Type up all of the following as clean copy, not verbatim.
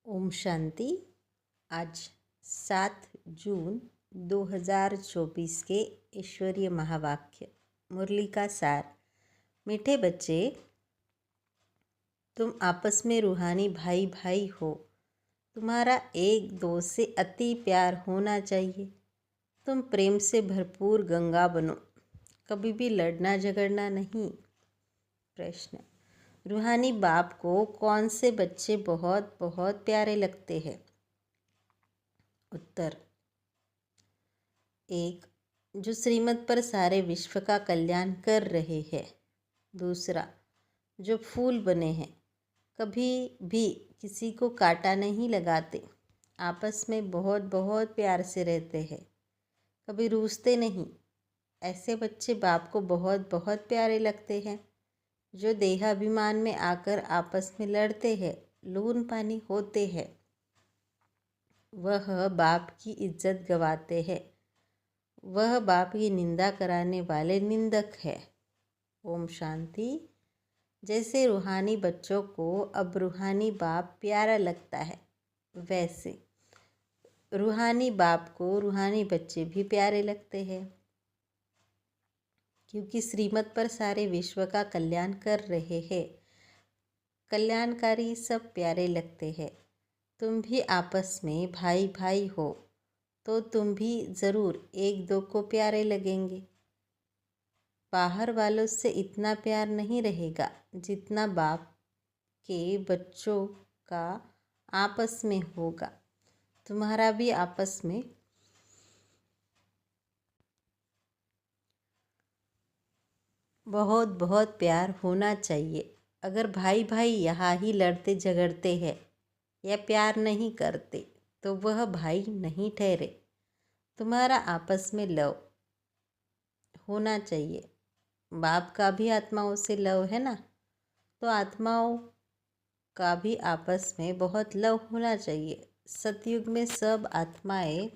ओम शांति। आज 7 जून 2024 के ईश्वरीय महावाक्य मुरली का सार। मीठे बच्चे, तुम आपस में रूहानी भाई भाई हो। तुम्हारा एक दूसरे से अति प्यार होना चाहिए। तुम प्रेम से भरपूर गंगा बनो, कभी भी लड़ना झगड़ना नहीं। प्रश्न: रूहानी बाप को कौन से बच्चे बहुत बहुत प्यारे लगते हैं? उत्तर: 1. जो श्रीमत पर सारे विश्व का कल्याण कर रहे हैं। 2. जो फूल बने हैं, कभी भी किसी को कांटा नहीं लगाते, आपस में बहुत बहुत प्यार से रहते हैं, कभी रूठते नहीं। ऐसे बच्चे बाप को बहुत बहुत प्यारे लगते हैं। जो देहाभिमान में आकर आपस में लड़ते हैं, लून पानी होते हैं, वह बाप की इज्जत गवाते हैं। वह बाप की निंदा कराने वाले निंदक है। ओम शांति। जैसे रूहानी बच्चों को अब रूहानी बाप प्यारा लगता है, वैसे रूहानी बाप को रूहानी बच्चे भी प्यारे लगते हैं, क्योंकि श्रीमत पर सारे विश्व का कल्याण कर रहे हैं। कल्याणकारी सब प्यारे लगते हैं। तुम भी आपस में भाई भाई हो, तो तुम भी ज़रूर एक दो को प्यारे लगेंगे। बाहर वालों से इतना प्यार नहीं रहेगा जितना बाप के बच्चों का आपस में होगा। तुम्हारा भी आपस में बहुत बहुत प्यार होना चाहिए। अगर भाई भाई यहाँ ही लड़ते झगड़ते हैं या प्यार नहीं करते, तो वह भाई नहीं ठहरे। तुम्हारा आपस में लव होना चाहिए। बाप का भी आत्माओं से लव है ना, तो आत्माओं का भी आपस में बहुत लव होना चाहिए। सतयुग में सब आत्माएं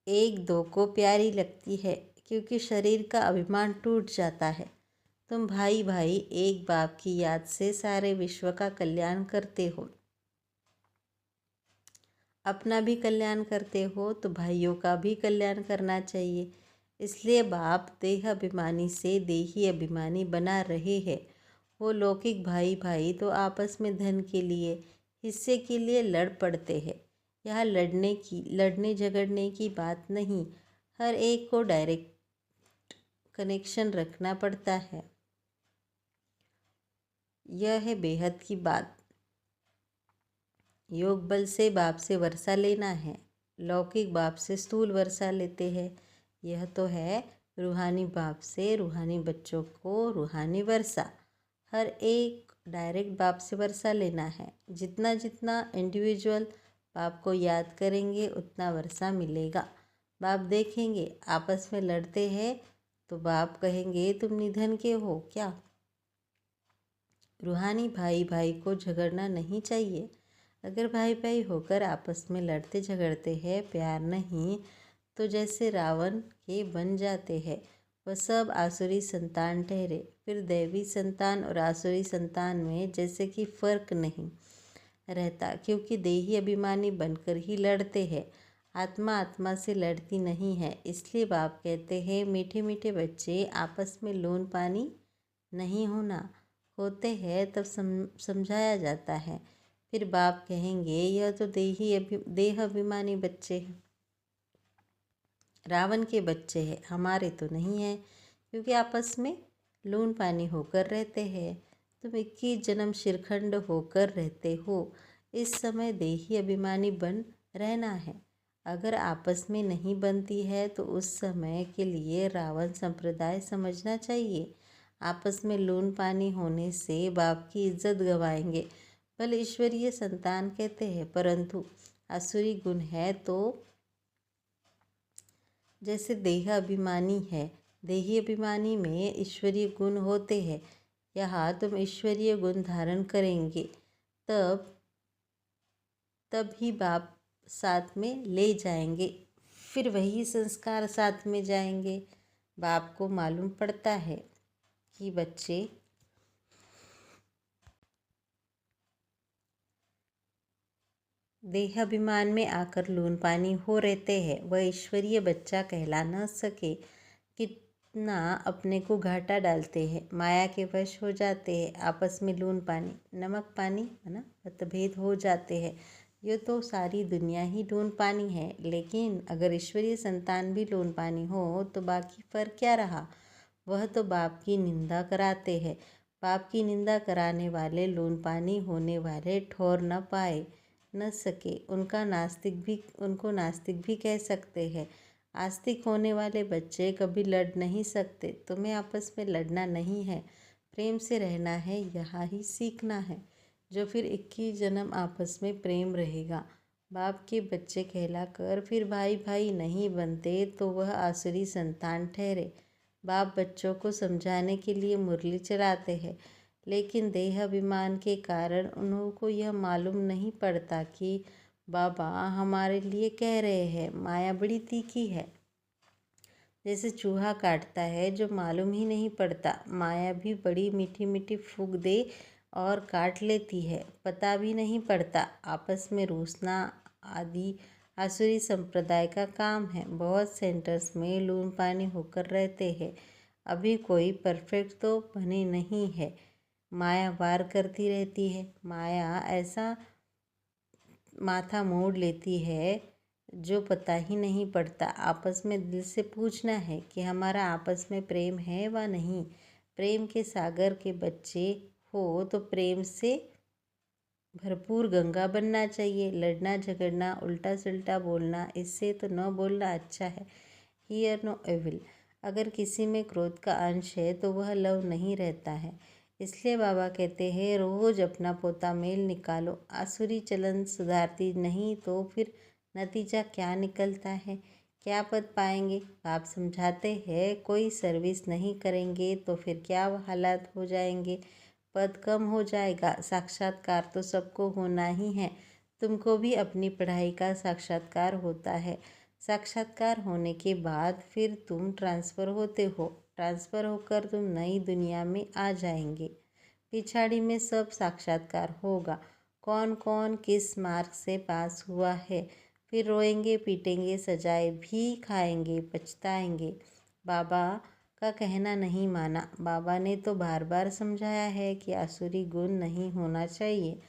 एक दो को प्यारी लगती है, क्योंकि शरीर का अभिमान टूट जाता है। तुम भाई भाई एक बाप की याद से सारे विश्व का कल्याण करते हो। अपना भी कल्याण करते हो तो भाइयों का भी कल्याण करना चाहिए। इसलिए बाप देह अभिमानी से देही अभिमानी बना रहे हैं। वो लौकिक भाई भाई तो आपस में धन के लिए, हिस्से के लिए लड़ पड़ते हैं। यहाँ लड़ने झगड़ने की बात नहीं। हर एक को डायरेक्ट कनेक्शन रखना पड़ता है। यह है बेहद की बात। योग बल से बाप से वर्षा लेना है, लौकिक बाप से स्थूल वर्षा लेते हैं। यह तो है रूहानी बाप से रूहानी बच्चों को रूहानी वर्षा। हर एक डायरेक्ट बाप से वर्षा लेना है। जितना जितना इंडिविजुअल बाप को याद करेंगे, उतना वर्षा मिलेगा। बाप देखेंगे आपस में लड़ते हैं, तो बाप कहेंगे तुम निधन के हो क्या? रूहानी भाई भाई को झगड़ना नहीं चाहिए। अगर भाई भाई होकर आपस में लड़ते झगड़ते हैं, प्यार नहीं, तो जैसे रावण के बन जाते हैं। वह सब आसुरी संतान ठहरे। फिर दैवी संतान और आसुरी संतान में जैसे कि फर्क नहीं रहता, क्योंकि देही अभिमानी बनकर ही लड़ते हैं। आत्मा आत्मा से लड़ती नहीं है। इसलिए बाप कहते हैं मीठे मीठे बच्चे, आपस में लोन पानी नहीं होते हैं तब समझाया जाता है। फिर बाप कहेंगे यह तो देह अभिमानी बच्चे हैं, रावण के बच्चे हैं, हमारे तो नहीं हैं, क्योंकि आपस में लून पानी होकर रहते हैं। तुम 21 जन्म शिरखंड होकर रहते हो। इस समय देही अभिमानी बन रहना है। अगर आपस में नहीं बनती है तो उस समय के लिए रावण संप्रदाय समझना चाहिए। आपस में लून पानी होने से बाप की इज्जत गवाएंगे। भले ईश्वरीय संतान कहते हैं, परंतु आसुरी गुण है तो जैसे देह अभिमानी है, देही अभिमानी में ईश्वरीय गुण होते हैं। यहाँ तुम ईश्वरीय गुण धारण करेंगे, तब ही बाप साथ में ले जाएंगे। फिर वही संस्कार साथ में जाएंगे। बाप को मालूम पड़ता है कि बच्चे देहाभिमान में आकर लून पानी हो रहते हैं, वह ईश्वरीय बच्चा कहला न सके। कितना अपने को घाटा डालते हैं, माया के वश हो जाते हैं, आपस में लून पानी नमक पानी है ना मतभेद हो जाते हैं। ये तो सारी दुनिया ही लून पानी है, लेकिन अगर ईश्वरीय संतान भी लून पानी हो तो बाकी फर्क क्या रहा। वह तो बाप की निंदा कराते हैं। बाप की निंदा कराने वाले लून पानी होने वाले ठौर न पाए न सके, उनको नास्तिक भी कह सकते हैं। आस्तिक होने वाले बच्चे कभी लड़ नहीं सकते। तुम्हें आपस में लड़ना नहीं है, प्रेम से रहना है, यहाँ ही सीखना है, जो फिर 21 जन्म आपस में प्रेम रहेगा। बाप के बच्चे कहलाकर फिर भाई भाई नहीं बनते तो वह आसुरी संतान ठहरे। बाप बच्चों को समझाने के लिए मुरली चलाते हैं, लेकिन देहाभिमान के कारण उनको यह मालूम नहीं पड़ता कि बाबा हमारे लिए कह रहे हैं। माया बड़ी तीखी है, जैसे चूहा काटता है जो मालूम ही नहीं पड़ता। माया भी बड़ी मीठी मीठी फूंक दे और काट लेती है, पता भी नहीं पड़ता। आपस में रूसना आदि आसुरी संप्रदाय का काम है। बहुत सेंटर्स में लून पानी होकर रहते हैं। अभी कोई परफेक्ट तो बने नहीं है। माया वार करती रहती है। माया ऐसा माथा मोड़ लेती है जो पता ही नहीं पड़ता। आपस में दिल से पूछना है कि हमारा आपस में प्रेम है व नहीं। प्रेम के सागर के बच्चे हो तो प्रेम से भरपूर गंगा बनना चाहिए। लड़ना झगड़ना उल्टा सुल्टा बोलना, इससे तो न बोलना अच्छा है। Hear no evil. अगर किसी में क्रोध का अंश है तो वह लव नहीं रहता है। इसलिए बाबा कहते हैं रोज अपना पोता मेल निकालो। आसुरी चलन सुधारती नहीं तो फिर नतीजा क्या निकलता है, क्या पद पाएंगे। बाप समझाते हैं कोई सर्विस नहीं करेंगे तो फिर क्या हालात हो जाएंगे। पद कम हो जाएगा। साक्षात्कार तो सबको होना ही है। तुमको भी अपनी पढ़ाई का साक्षात्कार होता है। साक्षात्कार होने के बाद फिर तुम ट्रांसफ़र होते हो। ट्रांसफ़र होकर तुम नई दुनिया में आ जाएंगे। पिछाड़ी में सब साक्षात्कार होगा, कौन कौन किस मार्क से पास हुआ है। फिर रोएंगे पीटेंगे, सजाए भी खाएंगे, पछताएंगे। बाबा का कहना नहीं माना। बाबा ने तो बार बार समझाया है कि आसुरी गुण नहीं होना चाहिए।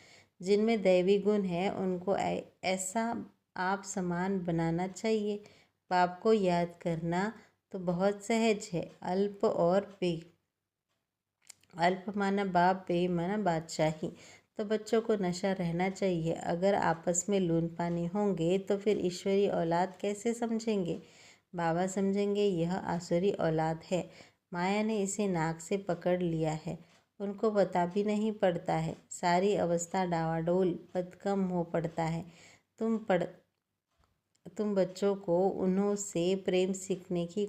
जिनमें दैवी गुण है उनको ऐसा आप समान बनाना चाहिए। बाप को याद करना तो बहुत सहज है। अल्प माना बाप, बे माना बादशाही। तो बच्चों को नशा रहना चाहिए। अगर आपस में लून पानी होंगे तो फिर ईश्वरी औलाद कैसे समझेंगे। बाबा समझेंगे यह आसुरी औलाद है। माया ने इसे नाक से पकड़ लिया है, उनको पता भी नहीं पड़ता है। सारी अवस्था डावाडोल, पद कम हो पड़ता है। तुम बच्चों को उन्हों से प्रेम सीखने की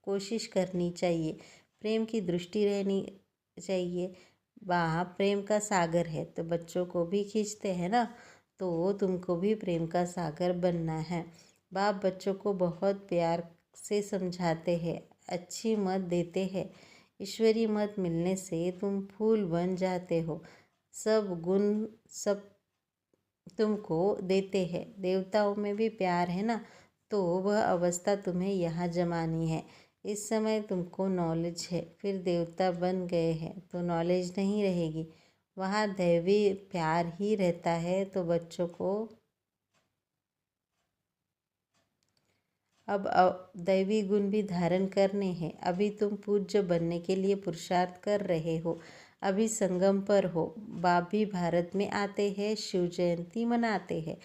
कोशिश करनी चाहिए। प्रेम की दृष्टि रहनी चाहिए। वहाँ प्रेम का सागर है तो बच्चों को भी खींचते हैं ना, तो तुमको भी प्रेम का सागर बनना है। बाप बच्चों को बहुत प्यार से समझाते हैं, अच्छी मत देते हैं। ईश्वरी मत मिलने से तुम फूल बन जाते हो। सब गुण सब तुमको देते हैं। देवताओं में भी प्यार है ना, तो वह अवस्था तुम्हें यहाँ जमानी है। इस समय तुमको नॉलेज है, फिर देवता बन गए हैं तो नॉलेज नहीं रहेगी। वहाँ दैवी प्यार ही रहता है। तो बच्चों को अब दैवी गुण भी धारण करने हैं। अभी तुम पूज्य बनने के लिए पुरुषार्थ कर रहे हो। अभी संगम पर हो। बाप भी भारत में आते हैं, शिव जयंती मनाते हैं,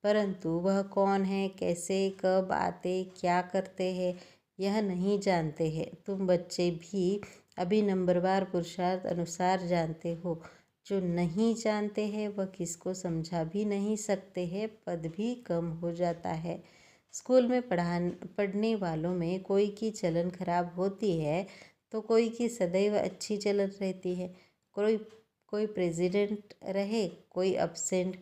परंतु वह कौन है, कैसे, कब आते, क्या करते हैं, यह नहीं जानते हैं। तुम बच्चे भी अभी नंबरवार पुरुषार्थ अनुसार जानते हो। जो नहीं जानते हैं वह किसको समझा भी नहीं सकते हैं। पद भी कम हो जाता है। स्कूल में पढ़ने वालों में कोई की चलन खराब होती है तो कोई की सदैव अच्छी चलन रहती है। कोई प्रेसिडेंट रहे, कोई अब्सेंट।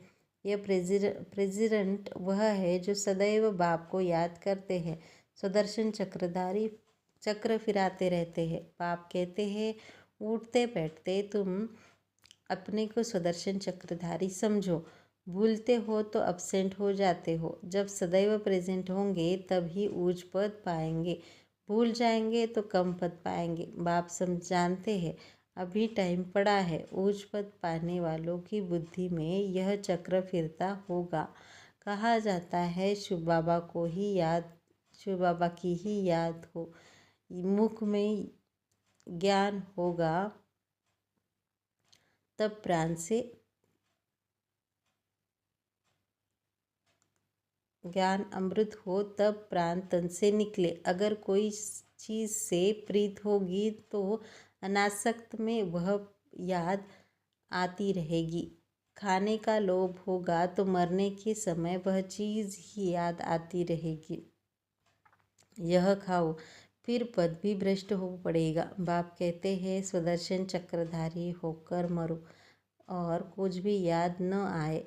यह प्रेसिडेंट वह है जो सदैव बाप को याद करते हैं। सुदर्शन चक्रधारी चक्र फिराते रहते हैं। बाप कहते हैं उठते बैठते तुम अपने को सुदर्शन चक्रधारी समझो। भूलते हो तो अपसेंट हो जाते हो। जब सदैव प्रेजेंट होंगे तभी ऊंच पद पाएंगे, भूल जाएंगे तो कम पद पाएंगे। बाप जानते हैं अभी टाइम पड़ा है। ऊंच पद पाने वालों की बुद्धि में यह चक्र फिरता होगा। कहा जाता है शिव बाबा की ही याद हो, मुख में ज्ञान होगा तब प्राण से ज्ञान अमृत हो तब प्राण तन से निकले। अगर कोई चीज़ से प्रीत होगी तो अनासक्त में वह याद आती रहेगी। खाने का लोभ होगा तो मरने के समय वह चीज़ ही याद आती रहेगी। यह खाओ फिर पद भी भ्रष्ट हो पड़ेगा। बाप कहते हैं स्वदर्शन चक्रधारी होकर मरो और कुछ भी याद न आए।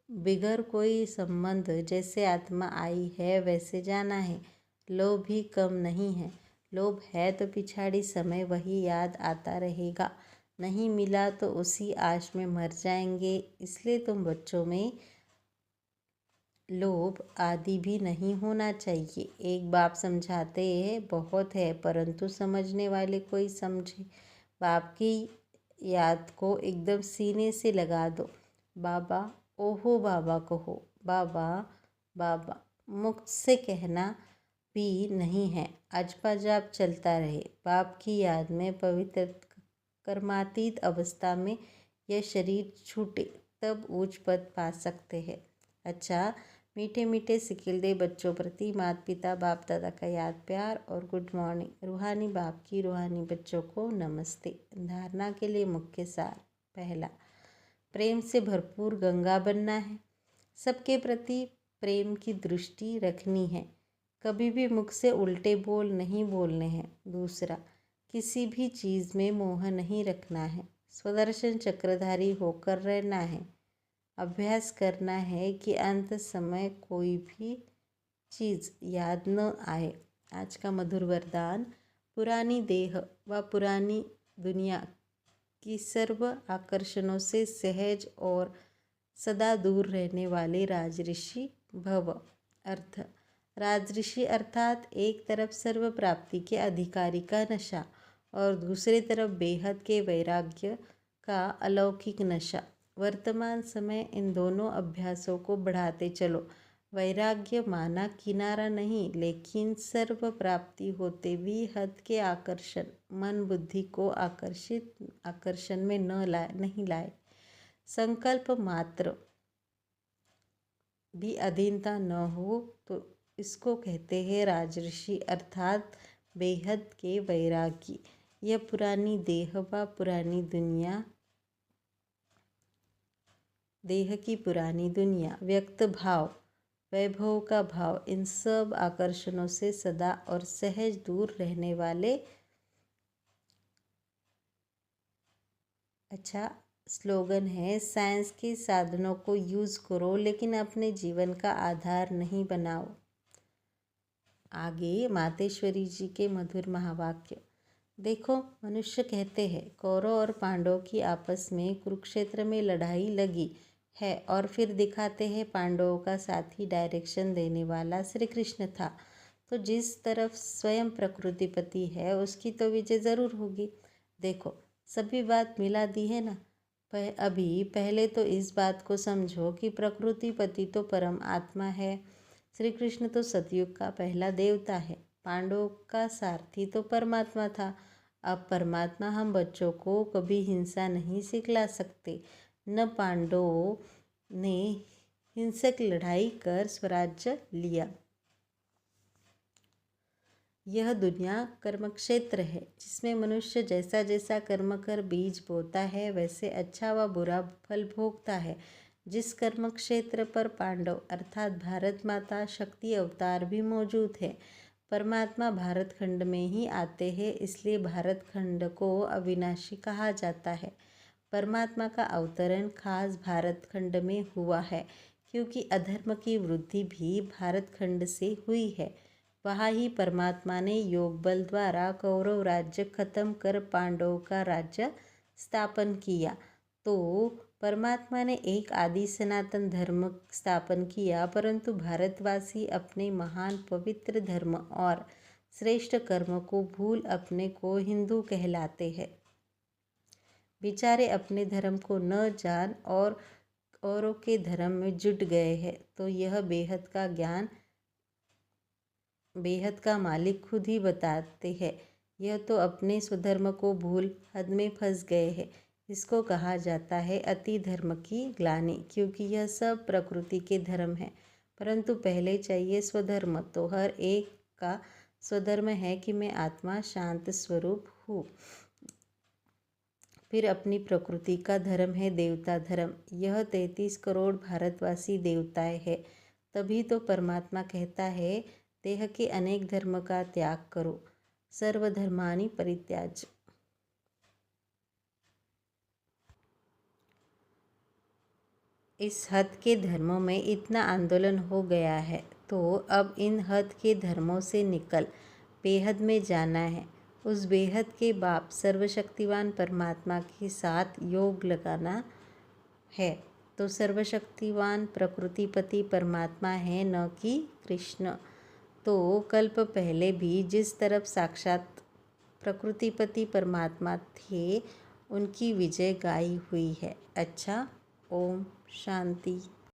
बिगर कोई संबंध जैसे आत्मा आई है वैसे जाना है। लोभ भी कम नहीं है। लोभ है तो पिछाड़ी समय वही याद आता रहेगा। नहीं मिला तो उसी आश में मर जाएंगे। इसलिए तुम बच्चों में लोभ आदि भी नहीं होना चाहिए। एक बाप समझाते हैं बहुत है, परंतु समझने वाले कोई समझे। बाप की याद को एकदम सीने से लगा दो। बाबा ओहो बाबा कहो, बाबा बाबा मुक्त से कहना भी नहीं है। अजपा जाप चलता रहे। बाप की याद में पवित्र कर्मातीत अवस्था में यह शरीर छूटे तब उच्च पद पा सकते हैं। अच्छा, मीठे मीठे सिकिलदे बच्चों प्रति माता पिता बाप दादा का याद प्यार और गुड मॉर्निंग। रूहानी बाप की रूहानी बच्चों को नमस्ते। धारणा के लिए मुख्य सार। पहला, प्रेम से भरपूर गंगा बनना है। सबके प्रति प्रेम की दृष्टि रखनी है। कभी भी मुख से उल्टे बोल नहीं बोलने हैं। दूसरा, किसी भी चीज़ में मोह नहीं रखना है। स्वदर्शन चक्रधारी होकर रहना है। अभ्यास करना है कि अंत समय कोई भी चीज़ याद न आए। आज का मधुर वरदान, पुरानी देह व पुरानी दुनिया की सर्व आकर्षणों से सहज और सदा दूर रहने वाले राजऋषि भव। अर्थ, राजऋषि अर्थात एक तरफ सर्व प्राप्ति के अधिकारी का नशा और दूसरी तरफ बेहद के वैराग्य का अलौकिक नशा। वर्तमान समय इन दोनों अभ्यासों को बढ़ाते चलो। वैराग्य माना किनारा नहीं, लेकिन सर्व प्राप्ति होते भी हद के आकर्षण मन बुद्धि को आकर्षण में नहीं लाए। संकल्प मात्र भी अधीनता न हो तो इसको कहते हैं राजऋषि अर्थात बेहद के वैरागी। यह पुरानी देह व पुरानी दुनिया, देह की पुरानी दुनिया, व्यक्त भाव, वैभव का भाव, इन सब आकर्षणों से सदा और सहज दूर रहने वाले। अच्छा स्लोगन है, साइंस के साधनों को यूज़ करो लेकिन अपने जीवन का आधार नहीं बनाओ। आगे मातेश्वरी जी के मधुर महावाक्य। देखो, मनुष्य कहते हैं कौरव और पांडव की आपस में कुरुक्षेत्र में लड़ाई लगी है और फिर दिखाते हैं पांडवों का साथी डायरेक्शन देने वाला श्री कृष्ण था। तो जिस तरफ स्वयं प्रकृतिपति है उसकी तो विजय ज़रूर होगी। देखो, सभी बात मिला दी है ना। अभी पहले तो इस बात को समझो कि प्रकृतिपति तो परम आत्मा है। श्री कृष्ण तो सतयुग का पहला देवता है। पांडवों का सारथी तो परमात्मा था। अब परमात्मा हम बच्चों को कभी हिंसा नहीं सिखला सकते। न पांडवों ने हिंसक लड़ाई कर स्वराज्य लिया। यह दुनिया कर्मक्षेत्र है जिसमें मनुष्य जैसा जैसा कर्म कर बीज बोता है वैसे अच्छा व बुरा फल भोगता है। जिस कर्म क्षेत्र पर पांडव अर्थात भारत माता शक्ति अवतार भी मौजूद है। परमात्मा भारत खंड में ही आते हैं, इसलिए भारत खंड को अविनाशी कहा जाता है। परमात्मा का अवतरण खास भारत खंड में हुआ है क्योंकि अधर्म की वृद्धि भी भारत खंड से हुई है। वहाँ ही परमात्मा ने योग बल द्वारा कौरव राज्य खत्म कर पांडवों का राज्य स्थापन किया। तो परमात्मा ने एक आदि सनातन धर्म स्थापन किया, परंतु भारतवासी अपने महान पवित्र धर्म और श्रेष्ठ कर्म को भूल अपने को हिंदू कहलाते हैं। बेचारे अपने धर्म को न जान और औरों के धर्म में जुट गए हैं। तो यह बेहद का मालिक खुद ही बताते हैं। यह तो अपने स्वधर्म को भूल हद में फंस गए हैं। इसको कहा जाता है अति धर्म की ग्लानि, क्योंकि यह सब प्रकृति के धर्म है। परंतु पहले चाहिए स्वधर्म। तो हर एक का स्वधर्म है कि मैं आत्मा शांत स्वरूप हूँ। फिर अपनी प्रकृति का धर्म है देवता धर्म। यह 33 करोड़ भारतवासी देवताएं हैं। तभी तो परमात्मा कहता है देह के अनेक धर्म का त्याग करो, सर्वधर्मानि परित्याज्य। इस हद के धर्मों में इतना आंदोलन हो गया है, तो अब इन हद के धर्मों से निकल बेहद में जाना है। उस बेहद के बाप सर्वशक्तिवान परमात्मा के साथ योग लगाना है। तो सर्वशक्तिवान प्रकृतिपति परमात्मा है, न कि कृष्ण। तो कल्प पहले भी जिस तरफ साक्षात प्रकृतिपति परमात्मा थे, उनकी विजय गाई हुई है। अच्छा, ओम शांति।